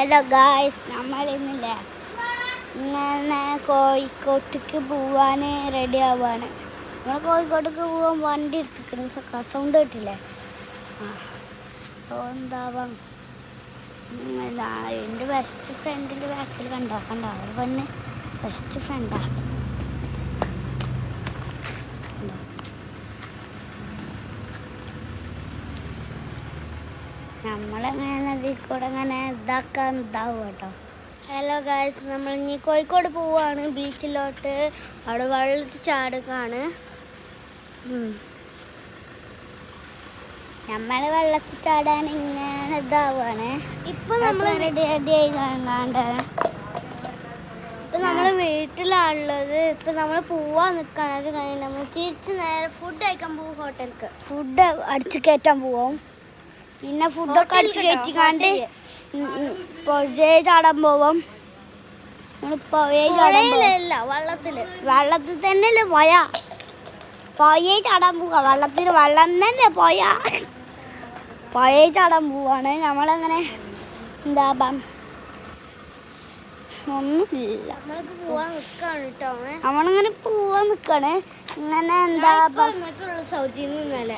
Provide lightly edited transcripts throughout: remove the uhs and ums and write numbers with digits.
Hello guys, നമ്മളിന്നില്ലേ ഇങ്ങനെ കോഴിക്കോട്ടേക്ക് പോവാൻ റെഡി ആവുകയാണ്. നമ്മൾ കോഴിക്കോട്ടേക്ക് പോകാൻ വണ്ടി എടുത്തിരിക്കുന്നത് സൗണ്ട് കേട്ടില്ലേ? എന്താവാം എൻ്റെ ബെസ്റ്റ് ഫ്രണ്ടിൻ്റെ ബാക്കിൽ കണ്ടോ ഒരു പെണ്ണ് ബെസ്റ്റ് ഫ്രണ്ടാ. നമ്മളെങ്ങനെ ഇതിൽ കൂടെ ഇങ്ങനെ ഇതാവും കേട്ടോ. ഹലോ ഗായ്സ്, നമ്മൾ ഇനി കോഴിക്കോട് പോവാണ് ബീച്ചിലോട്ട്. അവിടെ വെള്ളത്തിൽ ചാടുകയാണ്. നമ്മൾ വെള്ളത്തിൽ ചാടാൻ ഇങ്ങനെ ഇതാവുകയാണ്. ഇപ്പം നമ്മൾ റെഡി ആയി കാണാണ്ട് ഇപ്പം നമ്മൾ വീട്ടിലാണുള്ളത്. ഇപ്പം നമ്മൾ പോവാൻ നിൽക്കുകയാണ്. അത് കഴിഞ്ഞ് നമ്മൾ തിരിച്ച് നേരെ ഫുഡ് കഴിക്കാൻ പോകും. ഹോട്ടലിലേക്ക് ഫുഡ് അടിച്ച് കയറ്റാൻ പോവും. പിന്നെ ഫുഡൊക്കെ അടിച്ച് കയറ്റിക്കാണ്ട് പുഴയെ ചാടാൻ പോവും. വെള്ളത്തിൽ തന്നെയല്ലേ പുഴയെ ചാടാൻ പോവാ. വെള്ളം തന്നെ പുഴയെ ചാടാൻ പോവാണ്. നമ്മളങ്ങനെ എന്താ ഒന്നുമില്ല, നമ്മളിങ്ങനെ പോവാൻ നിൽക്കാണ്. ഇങ്ങനെ എന്താ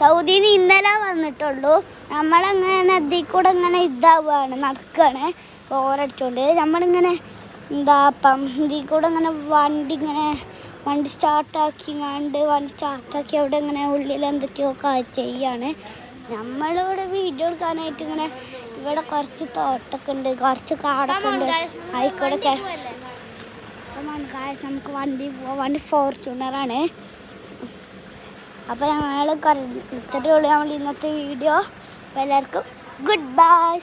സൗദിന്ന് ഇന്നലെ വന്നിട്ടുള്ളൂ. നമ്മളങ്ങനെ ഇതിൽ കൂടെ ഇങ്ങനെ ഇതാവുകയാണ്, നടക്കുകയാണ് ബോറടിച്ചോണ്ട്. നമ്മളിങ്ങനെ എന്താ ഇതിൽ കൂടെ ഇങ്ങനെ വണ്ടി സ്റ്റാർട്ടാക്കി അവിടെ ഇങ്ങനെ ഉള്ളിൽ എന്തൊക്കെയോ ചെയ്യാണ്. നമ്മളിവിടെ വീഡിയോ എടുക്കാനായിട്ട് ഇങ്ങനെ ഇവിടെ കുറച്ച് തോട്ടമൊക്കെ ഉണ്ട്, കുറച്ച് കാടൊക്കെ ഉണ്ട്. ആയിക്കോട്ടെ നമുക്ക് വണ്ടി പോവാം. വണ്ടി ഫോർച്യൂണറാണ്. അപ്പോൾ ഞങ്ങൾ ഇത്രയേ ഉള്ളൂ നമ്മൾ ഇന്നത്തെ വീഡിയോ. അപ്പോൾ എല്ലാവർക്കും ഗുഡ് ബൈ.